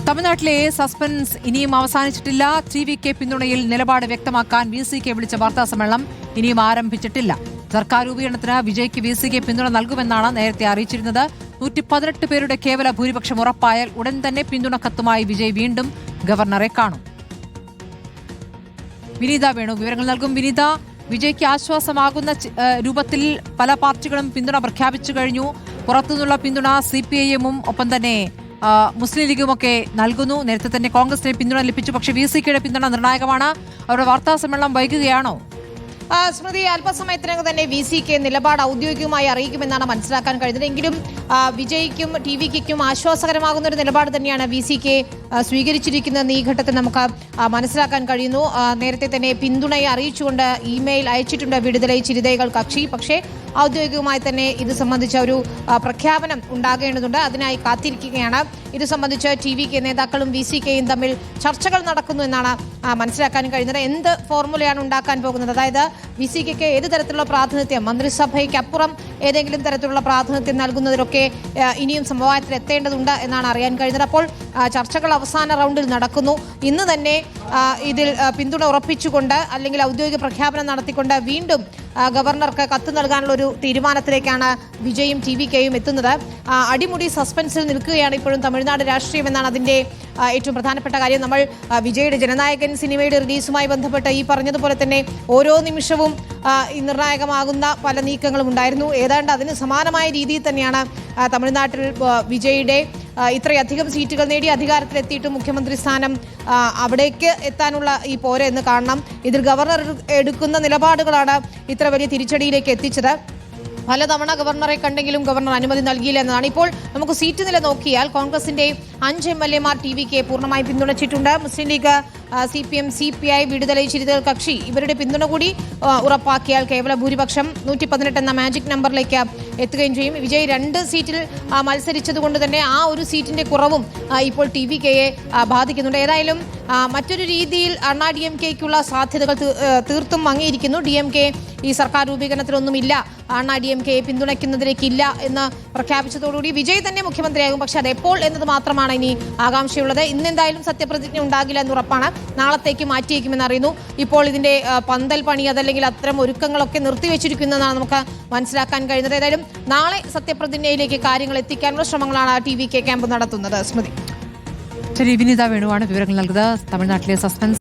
തമിഴ്നാട്ടിലെ സസ്പെൻസ് ഇനിയും അവസാനിച്ചിട്ടില്ല. TVK പിന്തുണയിൽ നിലപാട് വ്യക്തമാക്കാൻ VCK വിളിച്ച വാർത്താസമ്മേളനം ഇനിയും ആരംഭിച്ചിട്ടില്ല. സർക്കാർ രൂപീകരണത്തിന് വിജയ്ക്ക് VCK പിന്തുണ നൽകുമെന്നാണ് നേരത്തെ അറിയിച്ചിരുന്നത്. 118 പേരുടെ കേവല ഭൂരിപക്ഷം ഉറപ്പായാൽ ഉടൻ തന്നെ പിന്തുണ കത്തുമായി വിജയ് വീണ്ടും ഗവർണറെ കാണും. വിനീത വേണു വിവരങ്ങൾ നൽകും. വിനീത, വിജയ്ക്ക് ആശ്വാസമാകുന്ന രൂപത്തിൽ പല പാർട്ടികളും പിന്തുണ പ്രഖ്യാപിച്ചു കഴിഞ്ഞു. പുറത്തുനിന്നുള്ള പിന്തുണ CPIM ഒപ്പം തന്നെ മുസ്ലിം ലീഗുമൊക്കെ നൽകുന്നു. നേരത്തെ തന്നെ കോൺഗ്രസിനെ പിന്തുണ ലഭിച്ചു. പക്ഷേ VCKയുടെ പിന്തുണ നിർണായകമാണ്. അവരുടെ വാർത്താ സമ്മേളനം വൈകുകയാണോ? സ്മൃതി, അല്പസമയത്തിനകം തന്നെ VCK നിലപാട് ഔദ്യോഗികമായി അറിയിക്കുമെന്നാണ് മനസ്സിലാക്കാൻ കഴിയുന്നത്. എങ്കിലും വിജയ്ക്കും TVKയ്ക്കും ആശ്വാസകരമാകുന്ന ഒരു നിലപാട് തന്നെയാണ് VCK സ്വീകരിച്ചിരിക്കുന്നതെന്ന് ഈ ഘട്ടത്തിൽ നമുക്ക് മനസ്സിലാക്കാൻ കഴിയുന്നു. നേരത്തെ തന്നെ പിന്തുണയെ അറിയിച്ചുകൊണ്ട് ഇമെയിൽ അയച്ചിട്ടുണ്ട് വിടുതലൈ ചിരിതൈകൾ കക്ഷി. പക്ഷേ ഔദ്യോഗികമായി തന്നെ ഇത് സംബന്ധിച്ച ഒരു പ്രഖ്യാപനം ഉണ്ടാകേണ്ടതുണ്ട്. അതിനായി കാത്തിരിക്കുകയാണ്. ഇത് സംബന്ധിച്ച് TVK നേതാക്കളും VCKയും തമ്മിൽ ചർച്ചകൾ നടക്കുന്നു എന്നാണ് മനസ്സിലാക്കാൻ കഴിയുന്നത്. എന്ത് ഫോർമുലയാണ് ഉണ്ടാക്കാൻ പോകുന്നത്? അതായത് VCKയ്ക്ക് ഏത് തരത്തിലുള്ള പ്രാതിനിധ്യം, മന്ത്രിസഭയ്ക്ക് അപ്പുറം ഏതെങ്കിലും തരത്തിലുള്ള പ്രാതിനിധ്യം നൽകുന്നതിലൊക്കെ ഇനിയും സമവായത്തിൽ എത്തേണ്ടതുണ്ട് എന്നാണ് അറിയാൻ കഴിയുന്നത്. അപ്പോൾ ചർച്ചകൾ അവസാന റൗണ്ടിൽ നടക്കുന്നു. ഇന്ന് തന്നെ ഇതിൽ പിന്തുണ ഉറപ്പിച്ചുകൊണ്ട് അല്ലെങ്കിൽ ഔദ്യോഗിക പ്രഖ്യാപനം നടത്തിക്കൊണ്ട് വീണ്ടും ഗവർണർക്ക് കത്ത് നൽകാനുള്ള ഒരു തീരുമാനത്തിലേക്കാണ് വിജയും TVKയും എത്തുന്നത്. അടിമുടി സസ്പെൻസിൽ നിൽക്കുകയാണ് ഇപ്പോഴും തമിഴ്നാട് രാഷ്ട്രീയം എന്നാണ് അതിൻ്റെ ഏറ്റവും പ്രധാനപ്പെട്ട കാര്യം. നമ്മൾ വിജയുടെ ജനനായകൻ സിനിമയുടെ റിലീസുമായി ബന്ധപ്പെട്ട് ഈ പറഞ്ഞതുപോലെ തന്നെ ഓരോ നിമിഷവും നിർണായകമാകുന്ന പല നീക്കങ്ങളും ഉണ്ടായിരുന്നു. ഏതാണ്ട് അതിന് സമാനമായ രീതിയിൽ തന്നെയാണ് തമിഴ്നാട്ടിൽ വിജയുടെ ഇത്രയധികം സീറ്റുകൾ നേടി അധികാരത്തിലെത്തിയിട്ട് മുഖ്യമന്ത്രി സ്ഥാനം അവിടേക്ക് എത്താനുള്ള ഈ പോര് എന്ന് കാണണം. ഇതിൽ ഗവർണർ എടുക്കുന്ന നിലപാടുകളാണ് ഇത്ര വലിയ തിരിച്ചടിയിലേക്ക് എത്തിച്ചത്. പലതവണ ഗവർണറെ കണ്ടെങ്കിലും ഗവർണർ അനുമതി നൽകിയില്ല എന്നതാണ്. ഇപ്പോൾ നമുക്ക് സീറ്റ് നില നോക്കിയാൽ കോൺഗ്രസിന്റെ 5 MLAമാർ TVK പൂർണ്ണമായി പിന്തുണച്ചിട്ടുണ്ട്. മുസ്ലിം ലീഗ്, CPM, CPI, വിടുതലൈ ചിരിതൈകൾ കക്ഷി ഇവരുടെ പിന്തുണ കൂടി ഉറപ്പാക്കിയാൽ കേവല ഭൂരിപക്ഷം 118 എന്ന മാജിക് നമ്പറിലേക്ക് എത്തുകയും ചെയ്യും. വിജയ് 2 സീറ്റിൽ മത്സരിച്ചത് കൊണ്ട് തന്നെ ആ ഒരു സീറ്റിന്റെ കുറവും ഇപ്പോൾ TVKയെ ബാധിക്കുന്നുണ്ട്. ഏതായാലും മറ്റൊരു രീതിയിൽ അണ്ണാ DMKയ്ക്കുള്ള സാധ്യതകൾ തീർത്തും മങ്ങിയിരിക്കുന്നു. DMK ഈ സർക്കാർ രൂപീകരണത്തിലൊന്നുമില്ല, അണ്ണാ DMKയെ പിന്തുണയ്ക്കുന്നതിലേക്കില്ല എന്ന് പ്രഖ്യാപിച്ചതോടുകൂടി വിജയ് തന്നെ മുഖ്യമന്ത്രിയാകും. പക്ഷെ അത് എപ്പോൾ എന്നത് മാത്രമാണ് ഇനി ആകാംക്ഷയുള്ളത്. ഇന്നെന്തായാലും സത്യപ്രതിജ്ഞ ഉണ്ടാകില്ല എന്ന് ഉറപ്പാണ്. നാളത്തേക്ക് മാറ്റിയേക്കുമെന്ന് അറിയുന്നു. ഇപ്പോൾ ഇതിന്റെ പന്തൽ പണി അതല്ലെങ്കിൽ അത്തരം ഒരുക്കങ്ങളൊക്കെ നിർത്തിവെച്ചിരിക്കുന്നതാണ് നമുക്ക് മനസ്സിലാക്കാൻ കഴിയുന്നത്. ഏതായാലും നാളെ സത്യപ്രതിജ്ഞയിലേക്ക് കാര്യങ്ങൾ എത്തിക്കാനുള്ള ശ്രമങ്ങളാണ് TVK ക്യാമ്പ് നടത്തുന്നത്. സ്മൃതി. ശരി, വിനീത വേണുവാണ് വിവരങ്ങൾ നൽകുന്നത്. തമിഴ്നാട്ടിലെ സസ്പെൻസ്